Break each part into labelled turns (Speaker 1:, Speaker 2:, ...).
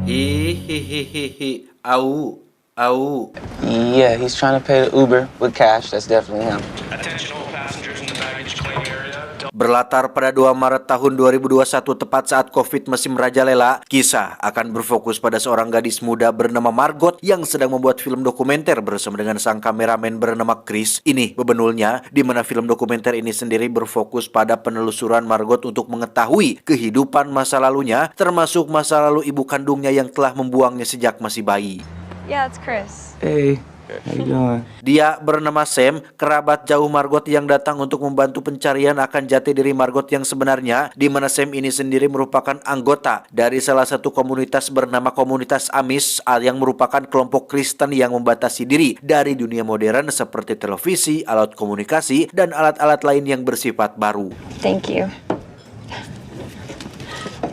Speaker 1: Hihihihi, au, au.
Speaker 2: Yeah, he's trying to pay the Uber with cash. That's definitely him.
Speaker 3: Attention all passengers in the baggage claim area.
Speaker 1: Berlatar pada 2 Maret tahun 2021 tepat saat Covid masih merajalela, kisah akan berfokus pada seorang gadis muda bernama Margot yang sedang membuat film dokumenter bersama dengan sang kameramen bernama Chris. Ini bebenulnya di mana film dokumenter ini sendiri berfokus pada penelusuran Margot untuk mengetahui kehidupan masa lalunya, termasuk masa lalu ibu kandungnya yang telah membuangnya sejak masih bayi.
Speaker 4: Yeah, it's Chris.
Speaker 2: Hey, how you doing?
Speaker 1: Dia bernama Sam, kerabat jauh Margot yang datang untuk membantu pencarian akan jati diri Margot yang sebenarnya, di mana Sam ini sendiri merupakan anggota dari salah satu komunitas bernama Komunitas Amish yang merupakan kelompok Kristen yang membatasi diri dari dunia modern seperti televisi, alat komunikasi, dan alat-alat lain yang bersifat baru.
Speaker 4: Thank you.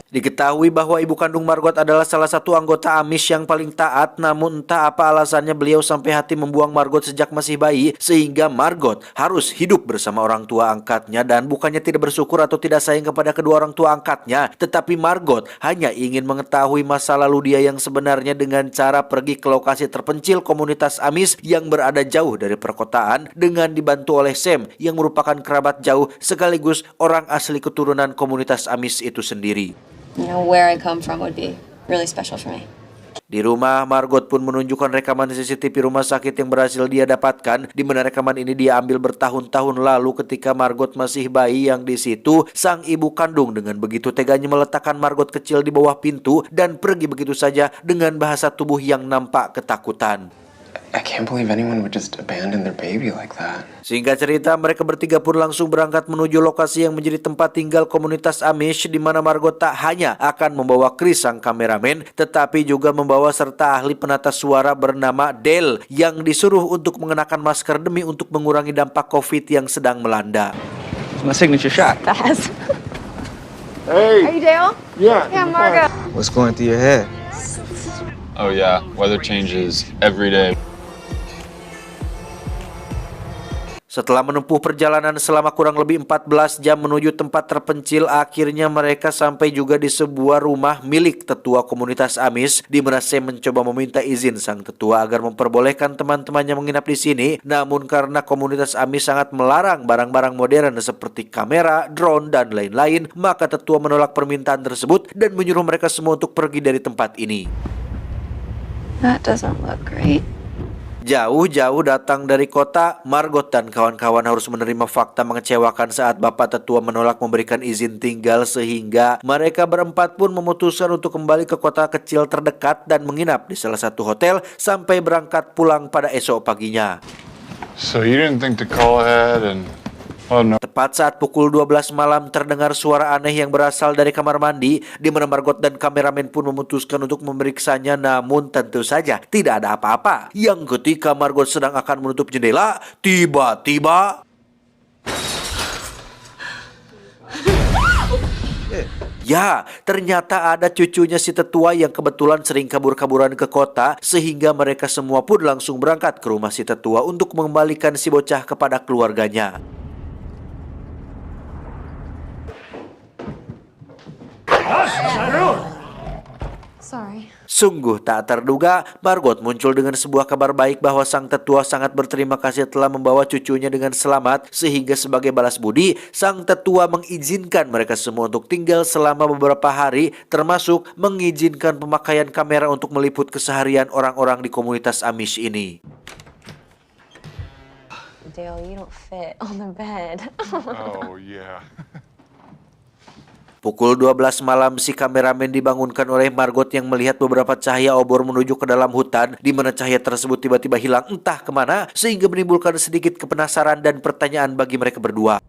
Speaker 1: Diketahui bahwa ibu kandung Margot adalah salah satu anggota Amish yang paling taat, namun entah apa alasannya beliau sampai hati membuang Margot sejak masih bayi, sehingga Margot harus hidup bersama orang tua angkatnya dan bukannya tidak bersyukur atau tidak sayang kepada kedua orang tua angkatnya, tetapi Margot hanya ingin mengetahui masa lalu dia yang sebenarnya dengan cara pergi ke lokasi terpencil komunitas Amish yang berada jauh dari perkotaan dengan dibantu oleh Sam yang merupakan kerabat jauh sekaligus orang asli keturunan komunitas Amish itu sendiri.
Speaker 4: You know, where I come from would be really special for me.
Speaker 1: Di rumah, Margot pun menunjukkan rekaman CCTV rumah sakit yang berhasil dia dapatkan, di mana rekaman ini dia ambil bertahun-tahun lalu ketika Margot masih bayi, yang di situ sang ibu kandung dengan begitu teganya meletakkan Margot kecil di bawah pintu dan pergi begitu saja dengan bahasa tubuh yang nampak ketakutan.
Speaker 5: I can't believe anyone would just abandon their baby like that.
Speaker 1: Singkat cerita, mereka bertiga pun langsung berangkat menuju lokasi yang menjadi tempat tinggal komunitas Amish, di mana Margot tak hanya akan membawa Chris sang kameramen, tetapi juga membawa serta ahli penata suara bernama Dale yang disuruh untuk mengenakan masker demi untuk mengurangi dampak Covid yang sedang melanda.
Speaker 2: It's my signature shot.
Speaker 4: Fast.
Speaker 6: Hey.
Speaker 4: Are you Dale?
Speaker 6: Yeah.
Speaker 4: Yeah, Margo.
Speaker 2: What's going through your head?
Speaker 7: Oh yeah, weather changes every day.
Speaker 1: Setelah menempuh perjalanan selama kurang lebih 14 jam menuju tempat terpencil, akhirnya mereka sampai juga di sebuah rumah milik tetua komunitas Amish, di mana Sam mencoba meminta izin sang tetua agar memperbolehkan teman-temannya menginap di sini. Namun karena komunitas Amish sangat melarang barang-barang modern seperti kamera, drone, dan lain-lain, maka tetua menolak permintaan tersebut dan menyuruh mereka semua untuk pergi dari tempat ini.
Speaker 4: That doesn't look great.
Speaker 1: Jauh-jauh datang dari kota, Margot dan kawan-kawan harus menerima fakta mengecewakan saat bapak tetua menolak memberikan izin tinggal, sehingga mereka berempat pun memutuskan untuk kembali ke kota kecil terdekat dan menginap di salah satu hotel sampai berangkat pulang pada esok paginya.
Speaker 7: So you didn't think to call ahead and... Oh no.
Speaker 1: Tepat saat pukul 12 malam terdengar suara aneh yang berasal dari kamar mandi, di mana Margot dan kameramen pun memutuskan untuk memeriksanya, namun tentu saja tidak ada apa-apa. Yang ketika Margot sedang akan menutup jendela, tiba-tiba ya, ternyata ada cucunya si tetua yang kebetulan sering kabur-kaburan ke kota, sehingga mereka semua pun langsung berangkat ke rumah si tetua untuk mengembalikan si bocah kepada keluarganya.
Speaker 4: Sorry.
Speaker 1: Sungguh tak terduga, Margot muncul dengan sebuah kabar baik bahwa sang tetua sangat berterima kasih telah membawa cucunya dengan selamat, sehingga sebagai balas budi, sang tetua mengizinkan mereka semua untuk tinggal selama beberapa hari, termasuk mengizinkan pemakaian kamera untuk meliput keseharian orang-orang di komunitas Amish ini.
Speaker 4: Dale, you don't fit on the bed.
Speaker 7: Oh yeah.
Speaker 1: Pukul 12 malam, si kameramen dibangunkan oleh Margot yang melihat beberapa cahaya obor menuju ke dalam hutan, di mana cahaya tersebut tiba-tiba hilang entah kemana, sehingga menimbulkan sedikit kepenasaran dan pertanyaan bagi mereka berdua.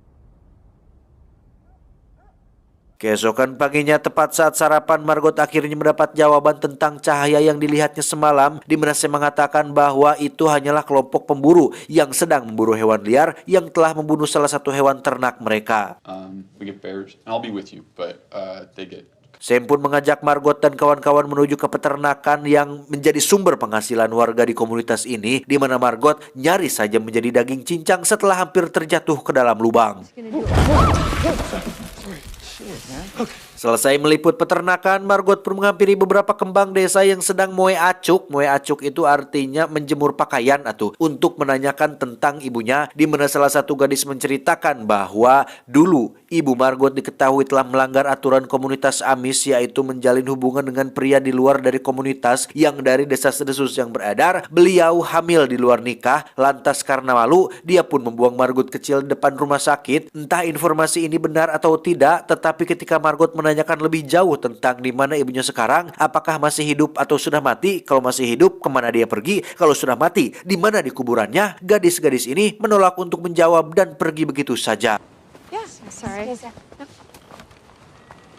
Speaker 1: Keesokan paginya, tepat saat sarapan, Margot akhirnya mendapat jawaban tentang cahaya yang dilihatnya semalam, di mana saya mengatakan bahwa itu hanyalah kelompok pemburu yang sedang memburu hewan liar yang telah membunuh salah satu hewan ternak mereka.
Speaker 7: We get bears, and I'll be with you, but they get...
Speaker 1: Sam pun mengajak Margot dan kawan-kawan menuju ke peternakan yang menjadi sumber penghasilan warga di komunitas ini, di mana Margot nyaris saja menjadi daging cincang setelah hampir terjatuh ke dalam lubang. Selesai meliput peternakan, Margot pun menghampiri beberapa kembang desa yang sedang moe acuk. Moe acuk itu artinya menjemur pakaian untuk menanyakan tentang ibunya, di mana salah satu gadis menceritakan bahwa dulu ibu Margot diketahui telah melanggar aturan komunitas Amis, yaitu menjalin hubungan dengan pria di luar dari komunitas. Yang dari desas-desus yang beredar, beliau hamil di luar nikah. Lantas karena malu, dia pun membuang Margot kecil di depan rumah sakit. Entah informasi ini benar atau tidak, tetapi ketika Margot menanyakan lebih jauh tentang di mana ibunya sekarang, apakah masih hidup atau sudah mati, kalau masih hidup kemana dia pergi, kalau sudah mati di mana dikuburannya, gadis-gadis ini menolak untuk menjawab dan pergi begitu saja.
Speaker 4: Yes, sorry.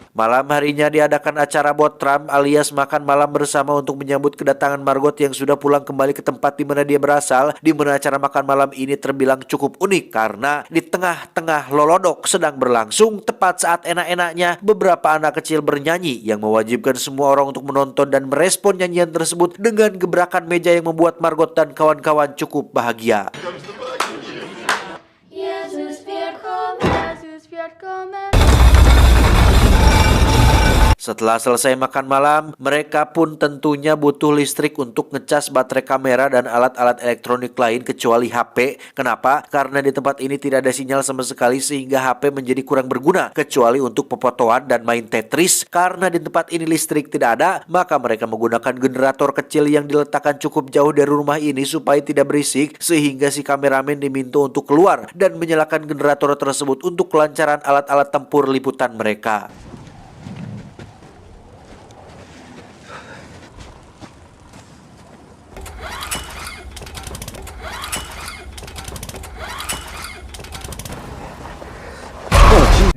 Speaker 1: Malam harinya diadakan acara botram alias makan malam bersama untuk menyambut kedatangan Margot yang sudah pulang kembali ke tempat di mana dia berasal. Di mana acara makan malam ini terbilang cukup unik karena di tengah-tengah lolodok sedang berlangsung, tepat saat enak-enaknya beberapa anak kecil bernyanyi yang mewajibkan semua orang untuk menonton dan merespon nyanyian tersebut dengan gebrakan meja yang membuat Margot dan kawan-kawan cukup bahagia.
Speaker 8: Jesus wird kommen, Jesus wird kommen.
Speaker 1: Setelah selesai makan malam, mereka pun tentunya butuh listrik untuk ngecas baterai kamera dan alat-alat elektronik lain kecuali HP. Kenapa? Karena di tempat ini tidak ada sinyal sama sekali sehingga HP menjadi kurang berguna kecuali untuk pefotoan dan main Tetris. Karena di tempat ini listrik tidak ada, maka mereka menggunakan generator kecil yang diletakkan cukup jauh dari rumah ini supaya tidak berisik, sehingga si kameramen diminta untuk keluar dan menyalakan generator tersebut untuk kelancaran alat-alat tempur liputan mereka.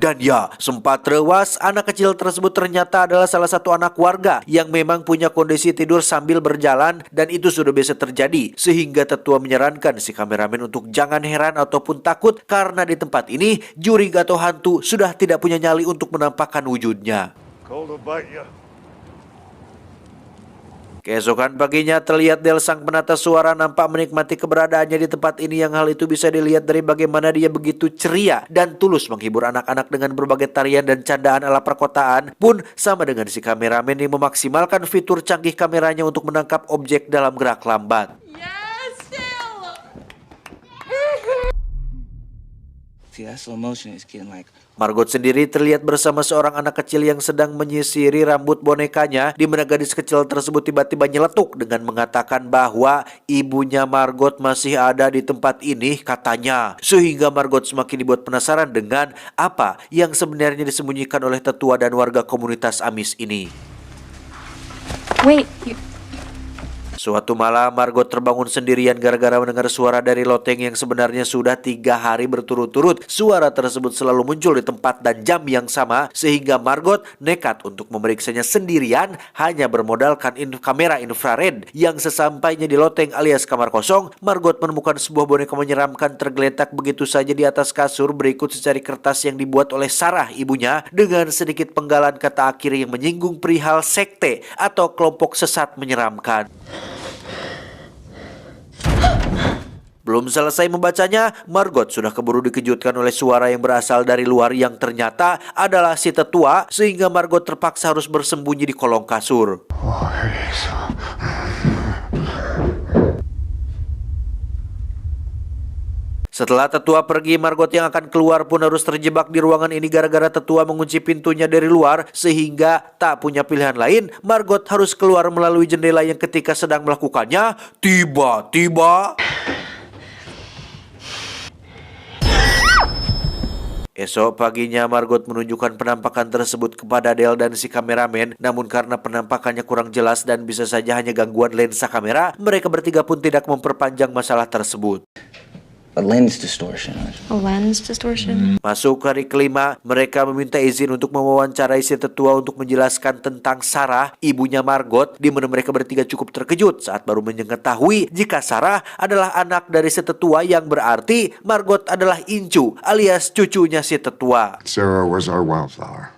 Speaker 1: Dan ya, sempat tewas, anak kecil tersebut ternyata adalah salah satu anak warga yang memang punya kondisi tidur sambil berjalan, dan itu sudah biasa terjadi. Sehingga tetua menyarankan si kameramen untuk jangan heran ataupun takut karena di tempat ini juri atau hantu sudah tidak punya nyali untuk menampakkan wujudnya. Keesokan paginya terlihat Del sang penata suara nampak menikmati keberadaannya di tempat ini, yang hal itu bisa dilihat dari bagaimana dia begitu ceria dan tulus menghibur anak-anak dengan berbagai tarian dan candaan ala perkotaan. Pun sama dengan si kameramen yang memaksimalkan fitur canggih kameranya untuk menangkap objek dalam gerak lambat.
Speaker 2: See, that slow motion is getting like...
Speaker 1: Margot sendiri terlihat bersama seorang anak kecil yang sedang menyisiri rambut bonekanya, di mana gadis kecil tersebut tiba-tiba nyeletuk dengan mengatakan bahwa ibunya Margot masih ada di tempat ini katanya. Sehingga Margot semakin dibuat penasaran dengan apa yang sebenarnya disembunyikan oleh tetua dan warga komunitas Amis ini.
Speaker 4: Wait,
Speaker 1: Suatu malam Margot terbangun sendirian gara-gara mendengar suara dari loteng yang sebenarnya sudah 3 hari berturut-turut. Suara tersebut selalu muncul di tempat dan jam yang sama, sehingga Margot nekat untuk memeriksanya sendirian hanya bermodalkan kamera infrared. Yang sesampainya di loteng alias kamar kosong, Margot menemukan sebuah boneka menyeramkan tergeletak begitu saja di atas kasur, berikut secari kertas yang dibuat oleh Sarah ibunya dengan sedikit penggalan kata akhir yang menyinggung perihal sekte atau kelompok sesat menyeramkan. Belum selesai membacanya, Margot sudah keburu dikejutkan oleh suara yang berasal dari luar yang ternyata adalah si tetua, sehingga Margot terpaksa harus bersembunyi di kolong kasur. Setelah tetua pergi, Margot yang akan keluar pun harus terjebak di ruangan ini gara-gara tetua mengunci pintunya dari luar, sehingga tak punya pilihan lain, Margot harus keluar melalui jendela yang ketika sedang melakukannya, tiba-tiba... Esok paginya Margot menunjukkan penampakan tersebut kepada Del dan si kameramen, namun karena penampakannya kurang jelas dan bisa saja hanya gangguan lensa kamera, mereka bertiga pun tidak memperpanjang masalah tersebut.
Speaker 2: A lens distortion.
Speaker 4: a lens distortion?
Speaker 1: Masuk hari kelima, mereka meminta izin untuk mewawancarai si tetua untuk menjelaskan tentang Sarah, ibunya Margot, di mana mereka bertiga cukup terkejut saat baru mengetahui jika Sarah adalah anak dari si tetua, yang berarti Margot adalah Incu alias cucunya si tetua.
Speaker 6: Sarah was our wildflower.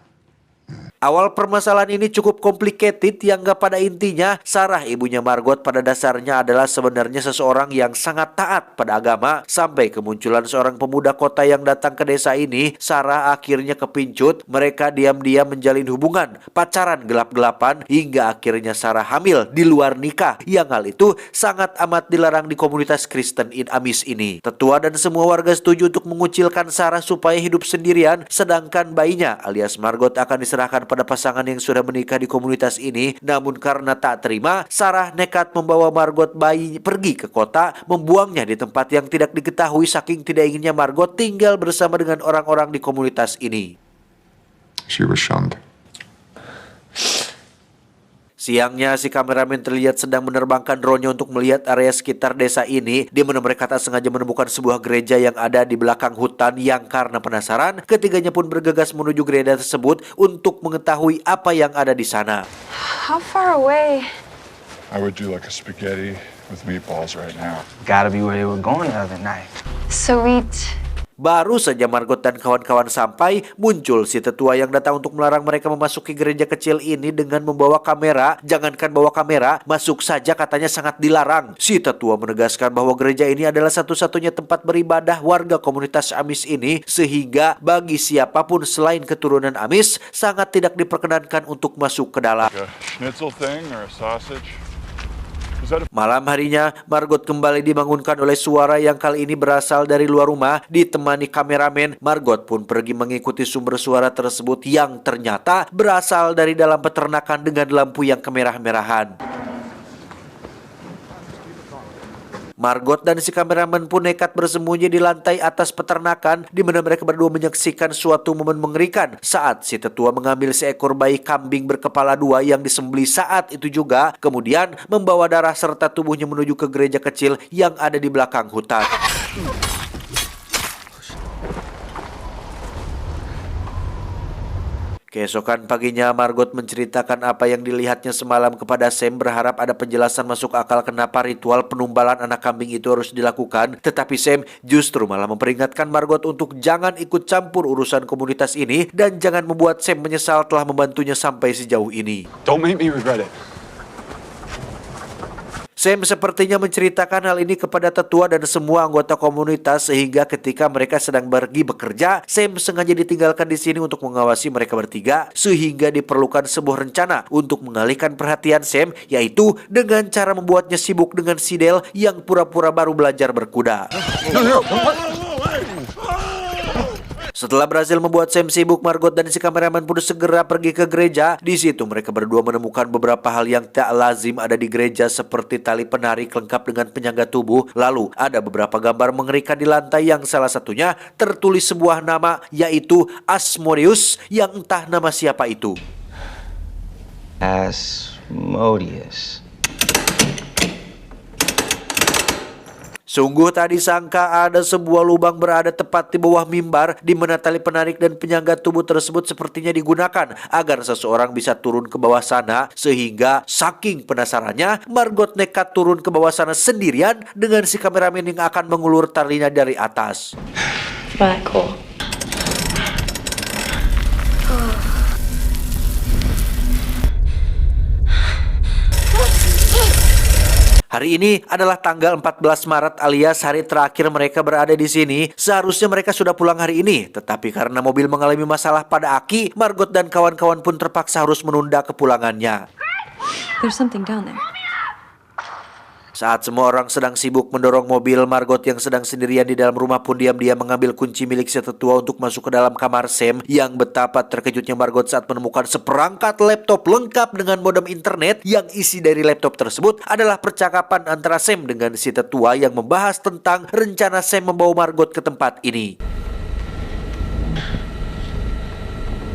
Speaker 1: Awal permasalahan ini cukup complicated yang gak pada intinya Sarah, ibunya Margot, pada dasarnya adalah sebenarnya seseorang yang sangat taat pada agama. Sampai kemunculan seorang pemuda kota yang datang ke desa ini, Sarah akhirnya kepincut. Mereka diam-diam menjalin hubungan, pacaran gelap-gelapan, hingga akhirnya Sarah hamil di luar nikah. Yang hal itu sangat amat dilarang di komunitas Kristen Amis ini. Tetua dan semua warga setuju untuk mengucilkan Sarah supaya hidup sendirian, sedangkan bayinya alias Margot akan diserahkan pada pasangan yang sudah menikah di komunitas ini. Namun karena tak terima, Sarah nekat membawa Margot bayi pergi ke kota, membuangnya di tempat yang tidak diketahui saking tidak inginnya Margot tinggal bersama dengan orang-orang di komunitas ini.
Speaker 5: She was shunned.
Speaker 1: Siangnya, si kameramen terlihat sedang menerbangkan drone-nya untuk melihat area sekitar desa ini, di mana mereka tak sengaja menemukan sebuah gereja yang ada di belakang hutan. Yang karena penasaran, ketiganya pun bergegas menuju gereja tersebut untuk mengetahui apa yang ada di sana.
Speaker 4: How far away?
Speaker 7: I would do like a spaghetti with meatballs right now.
Speaker 2: Gotta be where they were going the other night.
Speaker 4: Sweet.
Speaker 1: Baru saja Margot dan kawan-kawan sampai, muncul si tetua yang datang untuk melarang mereka memasuki gereja kecil ini dengan membawa kamera. Jangankan bawa kamera, masuk saja katanya sangat dilarang. Si tetua menegaskan bahwa gereja ini adalah satu-satunya tempat beribadah warga komunitas Amis ini, sehingga bagi siapapun selain keturunan Amis sangat tidak diperkenankan untuk masuk ke dalam.
Speaker 7: Like a schnitzel thing or a sausage.
Speaker 1: Malam harinya, Margot kembali dibangunkan oleh suara yang kali ini berasal dari luar rumah. Ditemani kameramen, Margot pun pergi mengikuti sumber suara tersebut yang ternyata berasal dari dalam peternakan dengan lampu yang kemerah-merahan. Margot dan si kameramen pun nekat bersembunyi di lantai atas peternakan, di mana mereka berdua menyaksikan suatu momen mengerikan saat si tetua mengambil seekor bayi kambing berkepala dua yang disembelih saat itu juga, kemudian membawa darah serta tubuhnya menuju ke gereja kecil yang ada di belakang hutan. Keesokan paginya, Margot menceritakan apa yang dilihatnya semalam kepada Sam, berharap ada penjelasan masuk akal kenapa ritual penumbalan anak kambing itu harus dilakukan. Tetapi Sam justru malah memperingatkan Margot untuk jangan ikut campur urusan komunitas ini dan jangan membuat Sam menyesal telah membantunya sampai sejauh ini.
Speaker 7: Don't make me regret it.
Speaker 1: Sam sepertinya menceritakan hal ini kepada tetua dan semua anggota komunitas, sehingga ketika mereka sedang pergi bekerja, Sam sengaja ditinggalkan di sini untuk mengawasi mereka bertiga, sehingga diperlukan sebuah rencana untuk mengalihkan perhatian Sam, yaitu dengan cara membuatnya sibuk dengan Sidel yang pura-pura baru belajar berkuda. Setelah berhasil membuat Sam sibuk, Margot dan si kameraman pun segera pergi ke gereja. Di situ mereka berdua menemukan beberapa hal yang tak lazim ada di gereja, seperti tali penarik lengkap dengan penyangga tubuh. Lalu ada beberapa gambar mengerikan di lantai yang salah satunya tertulis sebuah nama, yaitu Asmodeus, yang entah nama siapa itu.
Speaker 2: Asmodeus.
Speaker 1: Sungguh tak disangka ada sebuah lubang berada tepat di bawah mimbar, di mana tali penarik dan penyangga tubuh tersebut sepertinya digunakan agar seseorang bisa turun ke bawah sana. Sehingga saking penasarannya, Margot nekat turun ke bawah sana sendirian dengan si kameramen yang akan mengulur talinya dari atas.
Speaker 4: Cool.
Speaker 1: Hari ini adalah tanggal 14 Maret alias hari terakhir mereka berada di sini. Seharusnya mereka sudah pulang hari ini, tetapi karena mobil mengalami masalah pada aki, Margot dan kawan-kawan pun terpaksa harus menunda kepulangannya.
Speaker 4: There's something down there.
Speaker 1: Saat semua orang sedang sibuk mendorong mobil, Margot yang sedang sendirian di dalam rumah pun diam-diam mengambil kunci milik si tetua untuk masuk ke dalam kamar Sam. Yang betapa terkejutnya Margot saat menemukan seperangkat laptop lengkap dengan modem internet, yang isi dari laptop tersebut adalah percakapan antara Sam dengan si tetua yang membahas tentang rencana Sam membawa Margot ke tempat ini.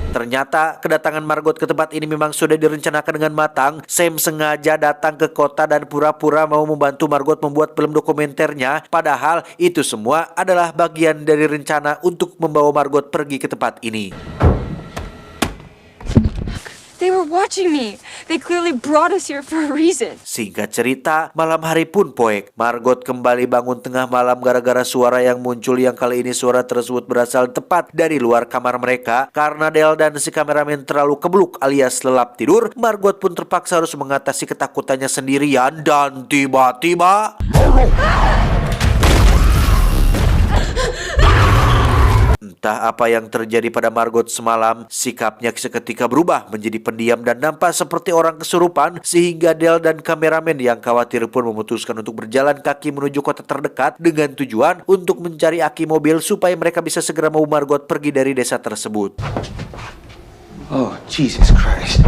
Speaker 1: Ternyata kedatangan Margot ke tempat ini memang sudah direncanakan dengan matang. Sam sengaja datang ke kota dan pura-pura mau membantu Margot membuat film dokumenternya. Padahal itu semua adalah bagian dari rencana untuk membawa Margot pergi ke tempat ini.
Speaker 4: They were watching me. They clearly brought us here for a reason.
Speaker 1: Singkat cerita, malam hari pun poek. Margot kembali bangun tengah malam gara-gara suara yang muncul, yang kali ini suara tersebut berasal tepat dari luar kamar mereka. Karena Del dan si kameramen terlalu kebluk alias lelap tidur, Margot pun terpaksa harus mengatasi ketakutannya sendirian dan tiba-tiba entah apa yang terjadi pada Margot semalam, sikapnya seketika berubah menjadi pendiam dan nampak seperti orang kesurupan, sehingga Del dan kameramen yang khawatir pun memutuskan untuk berjalan kaki menuju kota terdekat dengan tujuan untuk mencari aki mobil supaya mereka bisa segera membawa Margot pergi dari desa tersebut.
Speaker 2: Oh, Jesus Christ.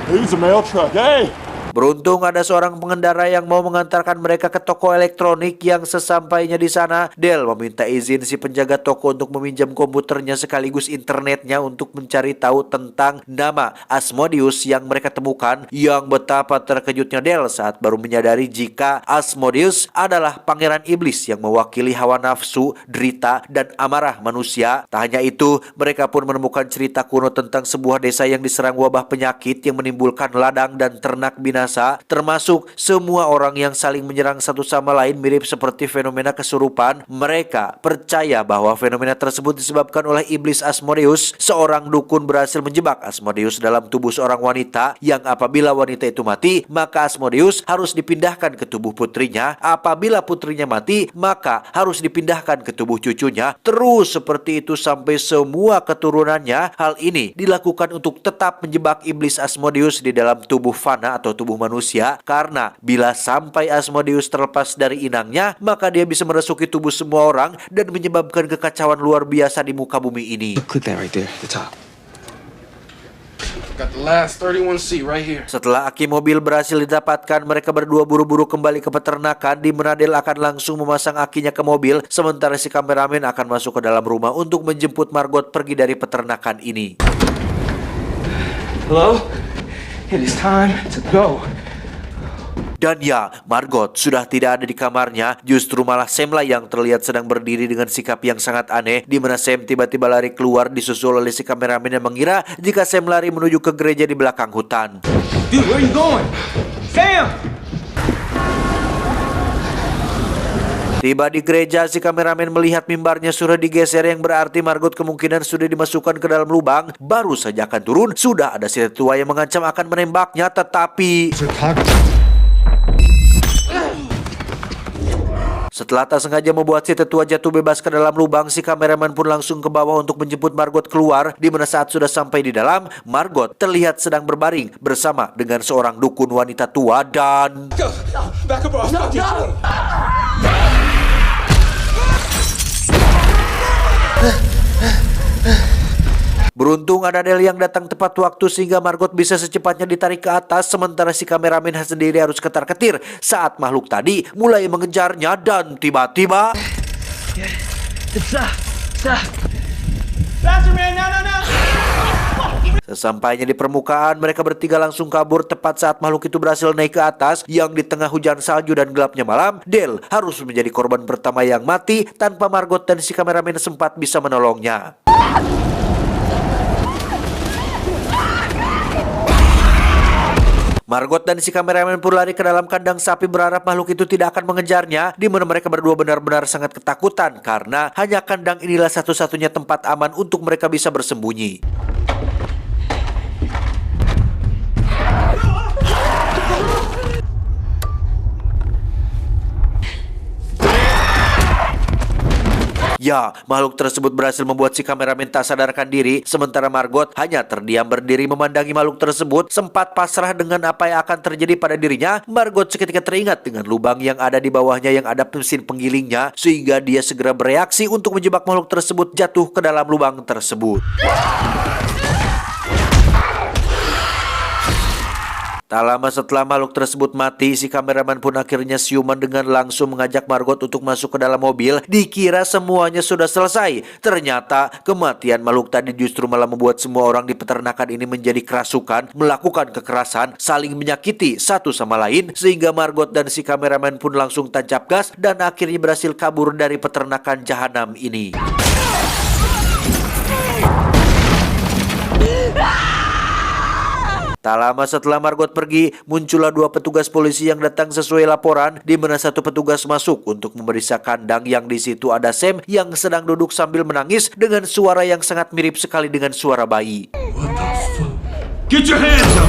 Speaker 6: He's a mail truck. Hey!
Speaker 1: Beruntung ada seorang pengendara yang mau mengantarkan mereka ke toko elektronik. Yang sesampainya di sana, Del meminta izin si penjaga toko untuk meminjam komputernya sekaligus internetnya untuk mencari tahu tentang nama Asmodeus yang mereka temukan. Yang betapa terkejutnya Del saat baru menyadari jika Asmodeus adalah pangeran iblis yang mewakili hawa nafsu, derita, dan amarah manusia. Tak hanya itu, mereka pun menemukan cerita kuno tentang sebuah desa yang diserang wabah penyakit yang menimbulkan ladang dan ternak binasa, termasuk semua orang yang saling menyerang satu sama lain mirip seperti fenomena kesurupan. Mereka percaya bahwa fenomena tersebut disebabkan oleh iblis Asmodeus. Seorang dukun berhasil menjebak Asmodeus dalam tubuh seorang wanita, yang apabila wanita itu mati, maka Asmodeus harus dipindahkan ke tubuh putrinya. Apabila putrinya mati, maka harus dipindahkan ke tubuh cucunya. Terus seperti itu sampai semua keturunannya. Hal ini dilakukan untuk tetap menjebak iblis Asmodeus di dalam tubuh fana atau tubuh manusia, karena bila sampai Asmodeus terlepas dari inangnya, maka dia bisa merasuki tubuh semua orang dan menyebabkan kekacauan luar biasa di muka bumi ini.
Speaker 2: Click that right there, the top.
Speaker 5: Got the last 31 seat right here.
Speaker 1: Setelah aki mobil berhasil didapatkan, mereka berdua buru-buru kembali ke peternakan, di mana Del akan langsung memasang akinya ke mobil, sementara si kameramen akan masuk ke dalam rumah untuk menjemput Margot pergi dari peternakan ini.
Speaker 2: Hello? It is time to go.
Speaker 1: Dan ya, Margot sudah tidak ada di kamarnya. Justru malah Sam lah yang terlihat sedang berdiri dengan sikap yang sangat aneh, di mana Sam tiba-tiba lari keluar disusul oleh si kameramen yang mengira jika Sam lari menuju ke gereja di belakang hutan.
Speaker 2: Dude, where are you going? Sam!
Speaker 1: Tiba di gereja, si kameramen melihat mimbarnya sudah digeser, yang berarti Margot kemungkinan sudah dimasukkan ke dalam lubang. Baru saja akan turun, sudah ada si tetua yang mengancam akan menembaknya, tetapi setelah tak sengaja membuat si tetua jatuh bebas ke dalam lubang, si kameramen pun langsung ke bawah untuk menjemput Margot keluar. Di mana saat sudah sampai di dalam, Margot terlihat sedang berbaring bersama dengan seorang dukun wanita tua dan beruntung ada Del yang datang tepat waktu sehingga Margot bisa secepatnya ditarik ke atas, sementara si kameramen sendiri harus ketar-ketir saat makhluk tadi mulai mengejarnya dan tiba-tiba sesampainya di permukaan, mereka bertiga langsung kabur tepat saat makhluk itu berhasil naik ke atas. Yang di tengah hujan salju dan gelapnya malam, Del harus menjadi korban pertama yang mati tanpa Margot dan si kameramen sempat bisa menolongnya. Margot dan si kameramen pun lari ke dalam kandang sapi berharap makhluk itu tidak akan mengejarnya, di mana mereka berdua benar-benar sangat ketakutan karena hanya kandang inilah satu-satunya tempat aman untuk mereka bisa bersembunyi. Ya, makhluk tersebut berhasil membuat si kameramen tak sadarkan diri, sementara Margot hanya terdiam berdiri memandangi makhluk tersebut. Sempat pasrah dengan apa yang akan terjadi pada dirinya, Margot seketika teringat dengan lubang yang ada di bawahnya yang ada mesin penggilingnya, sehingga dia segera bereaksi untuk menjebak makhluk tersebut jatuh ke dalam lubang tersebut. Tak lama setelah makhluk tersebut mati, si kameraman pun akhirnya siuman dengan langsung mengajak Margot untuk masuk ke dalam mobil. Dikira semuanya sudah selesai. Ternyata kematian makhluk tadi justru malah membuat semua orang di peternakan ini menjadi kerasukan, melakukan kekerasan, saling menyakiti satu sama lain, sehingga Margot dan si kameraman pun langsung tancap gas dan akhirnya berhasil kabur dari peternakan jahanam ini. Tak lama setelah Margot pergi, muncullah 2 petugas polisi yang datang sesuai laporan, di mana satu petugas masuk untuk memeriksa kandang yang di situ ada Sam yang sedang duduk sambil menangis dengan suara yang sangat mirip sekali dengan suara bayi.
Speaker 6: Get your hands up!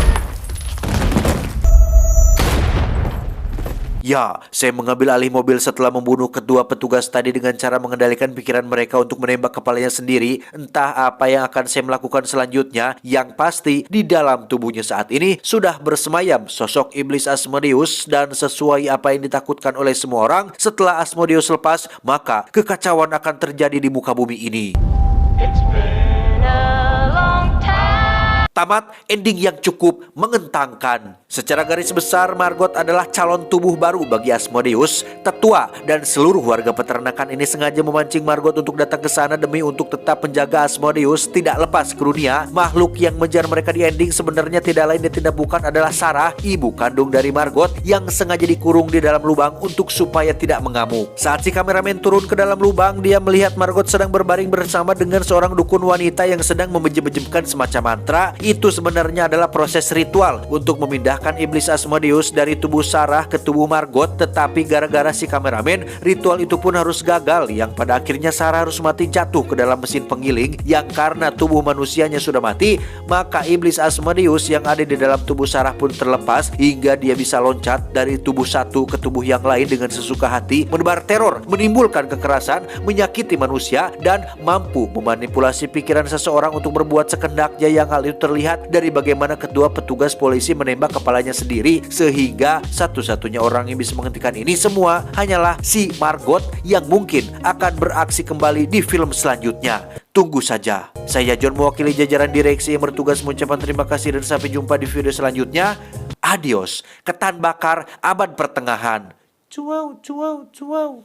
Speaker 1: Ya, Sam mengambil alih mobil setelah membunuh kedua petugas tadi dengan cara mengendalikan pikiran mereka untuk menembak kepalanya sendiri. Entah apa yang akan Sam lakukan selanjutnya, yang pasti di dalam tubuhnya saat ini sudah bersemayam sosok iblis Asmodeus, dan sesuai apa yang ditakutkan oleh semua orang, setelah Asmodeus lepas, maka kekacauan akan terjadi di muka bumi ini. Tamat ending yang cukup menggentangkan. Secara garis besar, Margot adalah calon tubuh baru bagi Asmodeus. Tetua dan seluruh warga peternakan ini sengaja memancing Margot untuk datang ke sana demi untuk tetap menjaga Asmodeus tidak lepas ke dunia. Makhluk yang mengejar mereka di ending sebenarnya tidak lain dan tidak bukan adalah Sarah, ibu kandung dari Margot, yang sengaja dikurung di dalam lubang untuk supaya tidak mengamuk. Saat si kameramen turun ke dalam lubang, dia melihat Margot sedang berbaring bersama dengan seorang dukun wanita yang sedang membejem-bejemkan semacam mantra. Itu sebenarnya adalah proses ritual untuk memindahkan iblis Asmodeus dari tubuh Sarah ke tubuh Margot. Tetapi gara-gara si kameramen, ritual itu pun harus gagal, yang pada akhirnya Sarah harus mati jatuh ke dalam mesin penggiling. Yang karena tubuh manusianya sudah mati, maka iblis Asmodeus yang ada di dalam tubuh Sarah pun terlepas hingga dia bisa loncat dari tubuh satu ke tubuh yang lain dengan sesuka hati, menebar teror, menimbulkan kekerasan, menyakiti manusia, dan mampu memanipulasi pikiran seseorang untuk berbuat sekendaknya. Yang hal itu terlihat dari bagaimana kedua petugas polisi menembak kepalanya sendiri, sehingga satu-satunya orang yang bisa menghentikan ini semua hanyalah si Margot yang mungkin akan beraksi kembali di film selanjutnya. Tunggu saja. Saya John, mewakili jajaran direksi yang bertugas, mengucapkan terima kasih dan sampai jumpa di video selanjutnya. Adios, ketan bakar abad pertengahan. Cuau, cuau, cuau.